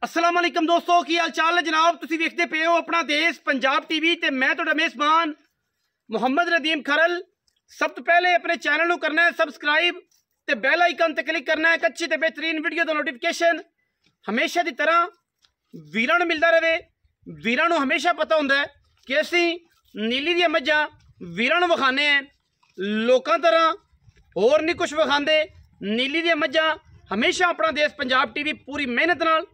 अस्सलाम वालेकुम दोस्तों, की हाल चाल है जनाब। तुसीं देखते पे हो अपना देश पंजाब टीवी ते मैं तुहाडा मेज़बान मुहम्मद नदीम खरल। सब तो पहले अपने चैनल नूं करना है सबसक्राइब ते बैल आइकन ते क्लिक करना है अच्छी ते बेहतरीन वीडियो दा नोटिफिकेशन हमेशा की तरह वीरां नूं मिलदा रहे। वीरां नूं हमेशा पता हुंदा है कि असीं नीली दी मझां वीरां नूं विखाने हैं, लोकां तरह होर नहीं कुछ विखांदे। नीली दी मझां हमेशा अपना देश पंजाब टीवी पूरी मेहनत नाल,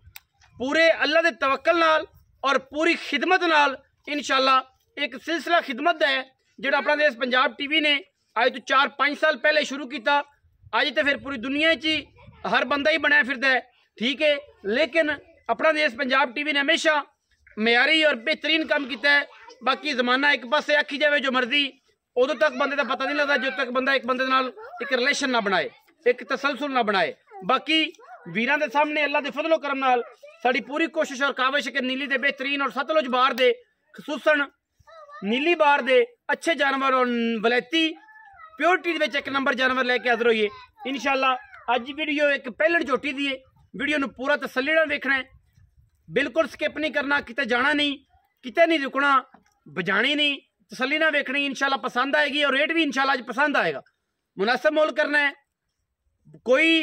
पूरे अल्लाह के तवक्कल नाल और पूरी खिदमत नाल इंशाअल्लाह एक सिलसिला खिदमत का है जो अपना देश पंजाब टीवी ने अज तो 4-5 साल पहले शुरू किया। अज तो फिर पूरी दुनिया ही हर बंदा ही बनाया फिरदा है, ठीक है। लेकिन अपना देश पंजाब टीवी ने हमेशा मयारी और बेहतरीन काम किया है। बाकी जमाना एक पासे आखी जाए जो मर्जी, उदों तक बंदे का पता नहीं लगता जो तक बंदा एक बंदे नाल एक रिलेशन ना बनाए, एक तसलसल ना बनाए। बाकी वीरां दे सामने अल्लाह के फजलो करम नाल साड़ी पूरी कोशिश और काविश है कि नीली दे बेहतरीन और सतलुज बार दे खसूसन नीली बार दे अच्छे जानवर और वलैती प्योरिटी विच एक नंबर जानवर लेके हाजिर होइए इंशाअल्लाह। अज वीडियो एक पहलण झोटी दी है, वीडियो नूं पूरा तसल्ली नाल वेखना है, बिल्कुल स्किप नहीं करना, किते जाना नहीं, किते नहीं रुकना, बजानी नहीं, तसल्ली नाल वेखनी। इंशाअल्लाह पसंद आएगी और रेट भी इंशाअल्लाह अज पसंद आएगा। मुनासिब मोल करना है, कोई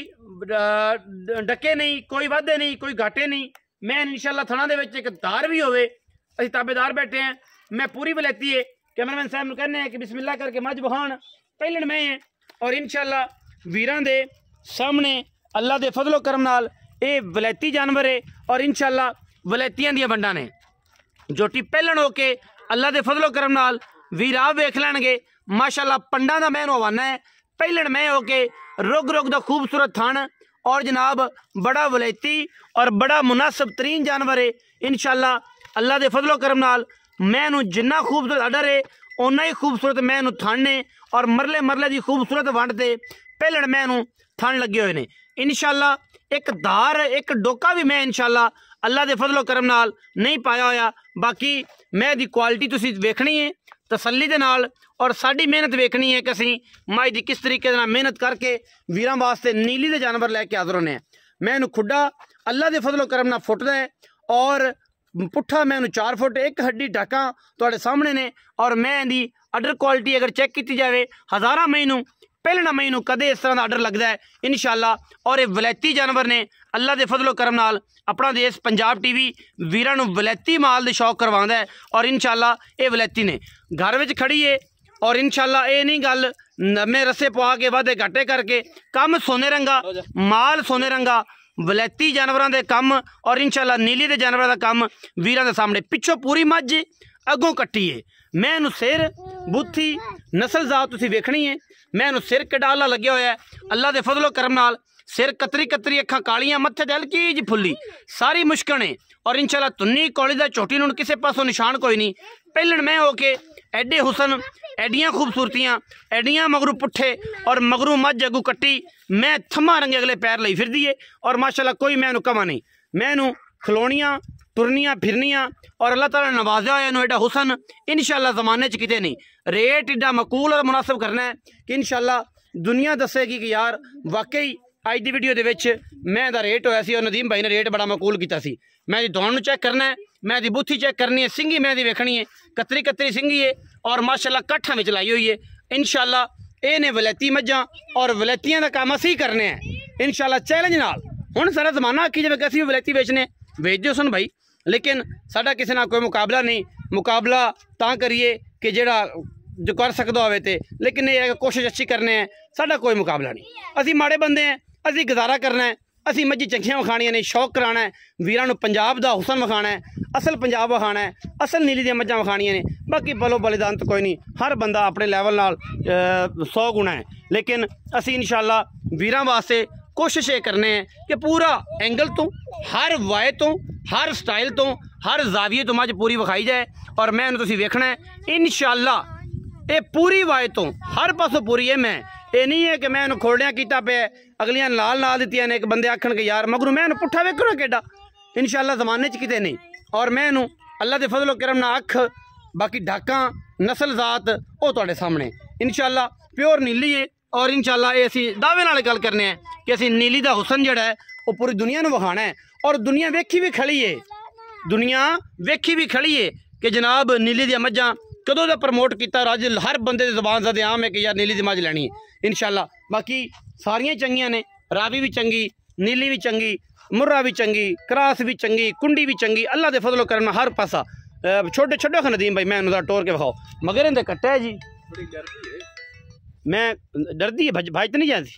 डके नहीं, कोई वादे नहीं, कोई घाटे नहीं। मैं इंशाअल्लाह थणा दे विच एक दार भी होवे, असीं ताबेदार बैठे हैं। मैं पूरी वलैती है, कैमरामैन साहब नूं कहने हैं कि बिस्मिल्लाह करके मझ बहान पहलण में है और इंशाअल्लाह वीरां दे सामने अल्लाह दे फजलो करम नाल ये वलैती जानवर है और इंशाअल्लाह वलैतियां दियां वंडां ने जोटी पहलण होके अल्लाह दे फजलो करम नाल वीर आप वेख लैणगे। माशाअल्लाह पंडां दा मैनू हवाना है, पहलण में होके रुग रुग दा खूबसूरत थान और जनाब बड़ा वलैती और बड़ा मुनासिब तरीन जानवर है। इंशाअल्लाह अल्लाह दे फजलो करम नाल मैनू जिन्ना खूबसूरत अडर है उन्ना ही खूबसूरत मैनू थान ने और मरले मरले की खूबसूरत वंड ते पहलण मैनू थान लगे हुए ने। इंशाअल्लाह एक धार एक डोका भी मैं इंशाअल्लाह अल्लाह दे फजलो करम नाल नहीं पाया होया। बाकी मैं दी क्वालिटी तुसीं वेखनी है तसल्ली दे नाल और साड़ी मेहनत वेखनी है कि असीं माई दी किस तरीके नाल मेहनत करके वीरां वास्ते नीली दे जानवर लैके हाज़र होने हैं। मैनू खुड्डा अल्लाह दे फजलो करम नाल फुटदा है और पुट्ठा मैनू 4 फुट एक हड्डी ढाका तुहाडे सामने ने और मैं दी अडर क्वालिटी अगर चेक की जाए हज़ारा महीनू पहलना महीनू कदे इस तरह का अडर लगता है इंशाअल्लाह। और ये वलैती जानवर ने अल्लाह के फजलो करम नाल अपना देश पंजाब टीवी वीरां नूं वलैती माल दे शौक करवांदा है और इंशाअल्लाह ये वलैती ने घर में खड़ी है और इंशाअल्लाह ये नहीं गल नमे रस्से पवा के वादे घाटे करके कम सोने रंगा माल सोने रंगा वलैती जानवरों के कम और इंशाअल्लाह नीली दे जानवरों का कम वीरां दे सामने। पिछों पूरी मझ अगों कट्टी है, मैं इनू सिर बुत्थी नस्ल जात तुसीं वेखनी है। मैं इनू सिर कडाला लग्या होया है अल्लाह के फजलो करम नाल, सिर कतरी कतरी अखां कालियां मत्थे ते हल्की जी फुल्ली सारी मुश्कन है और इंशाअल्लाह तुन्नी कौली दा चोटी नूं किसी पासों निशान कोई नहीं। पहलण मैं होके एडे हुसन एडियां खूबसूरतियां एडियां मगरू पुट्ठे और मगरू मझ अगू कट्टी मैं थमा रंगे अगले पैर लई फिरदी है और माशाअल्लाह कोई मैनू कमा नहीं। मैनू खलोनियां टुरनियां फिरनियां और अल्लाह ताला ने नवाजा होया इनू एडा हुसन इंशाअल्लाह ज़माने च किते नहीं। रेट एडा मकूल और मुनासिब करना है कि इंशाअल्लाह दुनिया दसेगी कि यार वाकई अज की वीडियो के मैं दा रेट होया सी और नदीम भाई ने रेट बड़ा मकूल किया सी। मैं दी दौड़ चेक करना है, मैं दी बुत्थी चेक करनी है, सिंगी मैं दी वेखनी है, कतरी कतरी सिंगी है और माशाअल्लाह काठा में लाई हुई है। इंशाअल्लाह ये ने वलैती मझां और वलैतियां का काम असीं करने हैं इंशाअल्लाह चैलेंज नाल। हुण सारा जमाना आखी जाए कि असीं भी वलैती बेचने बेच दिओ सुन भाई, लेकिन साडा किसी नाल कोई मुकाबला नहीं। मुकाबला तां करिए कि जेड़ा जो कर सकदा होवे ते, लेकिन ये कोशिश अच्छी करने हैं, साडा कोई मुकाबला नहीं। असीं माड़े बंदे हैं, असीं गुजारा करना है, असीं मझी चंगियां विखाणियां ने, शौक कराना है, वीरां नूं पंजाब दा हुसन विखाना है, असल पंजाब विखाना है, असल नीली दी मझां विखाणियां ने। बाकी बलो बलिदान तो कोई नहीं, हर बंदा अपने लैवल नाल 100 गुणा है। लेकिन असीं इंशाअल्लाह वीरां वास्ते कोशिश ये करने हैं कि पूरा एंगल तो हर वाय तो हर स्टाइल तो हर जाविये तो मझ पूरी विखाई जाए और मैं तुसीं वेखना है इंशाअल्लाह। ये पूरी वाय तो हर पासों पूरी है। मैं ये नहीं है कि मैं इन्हूं खोड़ियां कीता पे अगलियां नाल नाल दित्तियां ने, एक बंदे आखण के यार मगरू मैं इन्हूं पुट्ठा वेखो केडा इंशाअल्लाह ज़माने च किते नहीं। और मैं इन्हूं अल्लाह दे फजलो करम नाल अख बाकी ढाका नस्ल जात वो तुहाडे सामने इंशाअल्लाह प्योर नीली है और इंशाल्लाह ये असी दावे नाल गल करने हैं कि असी नीली दा हुसन जिहड़ा है वो पूरी दुनिया नूं विखाना है। और दुनिया वेखी भी खड़ी है, दुनिया वेखी भी खड़ी है कि जनाब नीली दी मझां कदों दा प्रमोट किया। अज हर बंदे दी ज़बान ज़दे आम है कि यार नीली दी मझ लैनी है इंशाल्लाह। बाकी सारियां चंगियां ने, रावी भी चंगी, नीली भी चंगी, मुर्रा भी चंगी, क्रास भी चंगी, कुंडी भी चंगी। अल्लाह दे फजलो करम हर पासा छोटे छोटे ख नदीम भाई मैं उन्होंने टोर के विखाओ मगर इनके कट्टा है जी। मैं डरदी है भज तो नहीं जाती,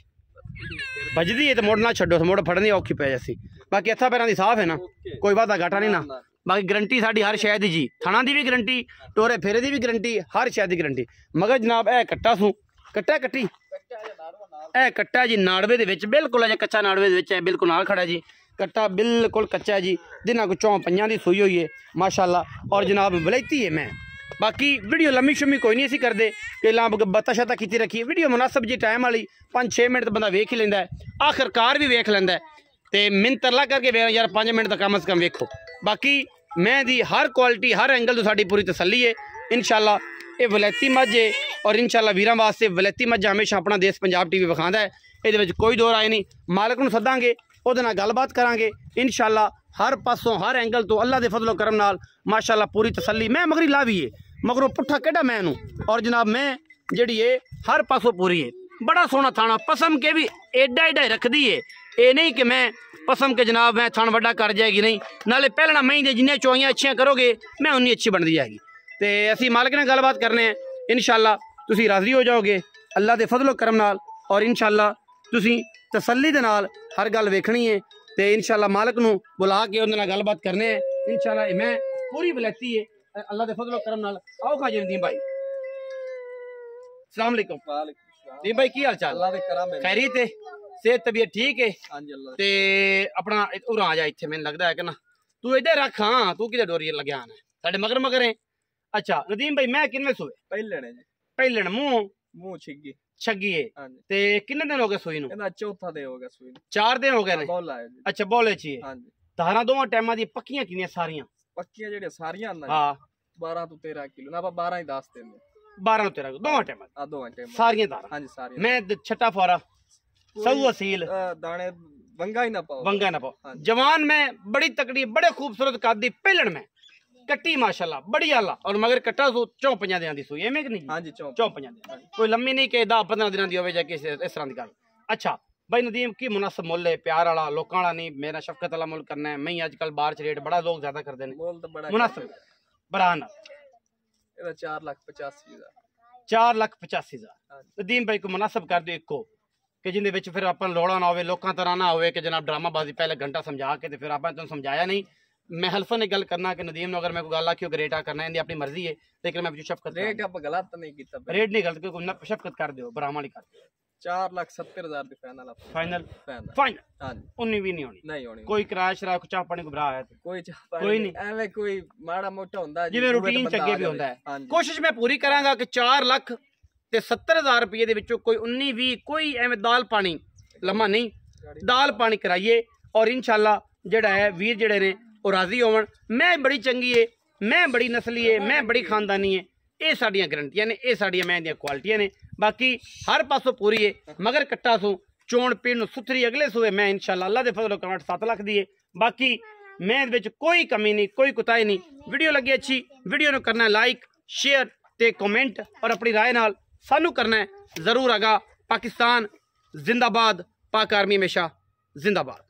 भजदी है तो मुड़ ना छो, मुड़ फड़नी औखी पै जाती। बाकी हथा पैर की साफ है ना, कोई वादा घाटा नहीं ना। बाकी गारंटी साड़ी हर शय की जी, थणा की भी गारंटी, टोरे फेरे की भी गारंटी, हर शय की गारंटी। मगर जनाब ए कट्टा सू कट्टा कट्टी ए कट्टा जी नाड़वे दे विच बिल्कुल अजे कच्चा नाड़वे दे विच है, बिल्कुल नाल खड़ा जी। कट्टा बिल्कुल कच्चा है जी, दिना को 4-5 की सूई हुई है माशाल्लाह। और जनाब वलैती है मैं। बाकी वीडियो लम्मी शुमी कोई नहीं असी करते कि लाभ बत्ता शत्ता की रखी। वीडियो मुनासब जी टाइम वाली 5-6 मिनट तो बंदा वेख ही लेंदा है, आखिरकार भी वेख लेंदा है। तो मिन्नत तरला करके वे यार 5 मिनट तो कम अज़ कम वेखो। बाकी मैं दी हर क्वालिटी हर एंगल तो साड़ी पूरी तसल्ली है इंशाल्लाह। ये वलैती मझ है और इंशाल्लाह वीरां वास्ते वलैती मझ हमेशा अपना देश पंजाब TV विखांदा है, ये कोई दो राय नहीं। मालक नूं सदांगे, ਉਹਦੇ ਨਾਲ गलबात करांगे इंशाल्लाह। हर पासों हर एंगल तो अल्लाह के फजलो करम नाल माशाल्लाह पूरी तसल्ली। मैं मगरी ला भी है मगरों पुट्ठा केड़ा मैं नूं। और जनाब मैं जी है हर पासों पूरी है, बड़ा सोहना थाना पसम के भी एडा एडा रखदी है। ये नहीं कि मैं पसम के जनाब मैं थान वड्डा कर जाएगी नहीं, नाले पहलना मई दे जिन्नियां चोइयां अच्छियां करोगे मैं उन्नी अच्छी बनती जाएगी। तो असी मालक ने गलबात करने हैं इंशाल्लाह, तुसी राज़ी हो जाओगे अल्लाह के फजलो करम नाल। और इंशाल्लाह तुसी तसल्ली दे नाल हर गल वेखनी है। तो इंशाल्लाह मालक नूं बुला के उहदे नाल गलबात करने हैं इंशाल्लाह। मैं पूरी वलैती है अल्लाह के फजलो करम नाल। आओ खाजी नदीम भाई, अस्सलाम वालेकुम। नदीम भाई की हाल चाल? अल्लाह दे करम है, खैरियत है, सेहत तबीयत ठीक है? हां जी अल्लाह। ते अपना उरा आ जा इत्थे, मैनूं लगदा है कि ना तू इधर रख। हां तू किधर डोरी लग्या आना साडे मगर मगर है। अच्छा नदीम भाई मैं किन्ने सूए? पहले ने जी, पहले ने मुंह छिग्गी छगी है। ते किन्ने दिन हो गए सूई नूं? ਇਹਦਾ ਚੌਥਾ दिन हो गया सूई नूं। 4 दिन हो गए ने। ਬੋਲਾ ਹੈ ਜੀ। अच्छा ਬੋਲੇ ਚ ਹੈ। ਹਾਂਜੀ ਧਾਰਾਂ ਦੋਵਾਂ ਟਾਈਮਾਂ ਦੀ ਪੱਕੀਆਂ ਕਿੰਨੀਆਂ ਸਾਰੀਆਂ? ਪੱਕੀਆਂ ਜਿਹੜੀਆਂ ਸਾਰੀਆਂ ਆਂਦਾ ਹਾਂ 12 ਤੋਂ 13 ਕਿਲੋ ਨਾ ਆਪਾਂ 12 ਹੀ ਦੱਸ ਦਿੰਦੇ। 12 ਤੋਂ 13 ਦੋਵਾਂ ਟਾਈਮਾਂ ਆ ਦੋਵਾਂ ਟਾਈਮਾਂ ਸਾਰੀਆਂ ਧਾਰਾਂ। ਹਾਂਜੀ ਸਾਰੀਆਂ। ਮੈਂ ਛੱਟਾ ਫੋਰਾ ਸਊ ਅਸੀਲ दाने वंगा ही ना पाओ, वंगा ना पाओ। जवान में बड़ी तकड़ी बड़े खूबसूरत कादी पहलण में कट्टी माशाल्लाह बड़ी आला। और मगर कट्टा सू 4-5 दिन की सूई एवं कि नहीं? हाँ जी 4-5 दिन, कोई लम्मी नहीं कि 10-15 दिन की हो जाए किस इस तरह की गल। अच्छा भाई नदीम की मुनासिब मुल है, प्यार वाला लोगों वाला नहीं, मेरा शफकत वाला मुल करना है। मैं अजकल बाहर च रेट बड़ा लोग ज्यादा करते हैं मुनासिब बरान 4,85,000 4,85,000 नदीम भाई को मुनासिब कर दो इको कि जिंदे विच फिर अपन लोड़ा ना हो, लोगों तरह ना हो कि जनाब ड्रामाबाजी पहले घंटा समझा के फिर आप तुम समझाया नहीं। मैं हल्फन एक गल करना कि नदीम अगर मैं कोई गल आखी रेट करना है अपनी मर्जी है, लेकिन मैं शफकत रेट आप गलत नहीं किया, रेट नहीं गलत कोई शफकत कर दो बरामा नहीं कर दो। 4,70,000 फाइनल फाइनल फाइनल। हां 19 भी नहीं होनी कोई किराया शराया कुछ चाह पानी को भरा है कोई नहीं एवं कोई माड़ा मोटा होता है जिवें रूटीन चंगे भी होता है। कोशिश मैं पूरी करांगा कि 4,70,000 रुपये दे विचों कोई 19-20 कोई एवं दाल पानी लम्मा नहीं, दाल पानी कराइए। और इंशाल्लाह जिहड़ा है वीर जिहड़े ने वो राजी होवन। मैं बड़ी चंगी है, मैं बड़ी नस्ली है, मैं बड़ी खानदानी है, ये साड़ियाँ गारंटियां ने, ये साड़ियाँ मैं दी क्वालिटियां ने। बाकी हर पासों पूरी है मगर कट्टा सू चोण पीण सुथरी अगले सूए मैं इंशाल्लाह अल्लाह दे फजल करम 7 लाख दी है। बाकी मैं विच कोई कमी नहीं कोई कुताही नहीं। वीडियो लगी अच्छी वीडियो नूं करना लाइक शेयर ते कमेंट और अपनी राय नाल सानू करना है जरूर आगा। पाकिस्तान जिंदाबाद, पाक आर्मी हमेशा जिंदाबाद।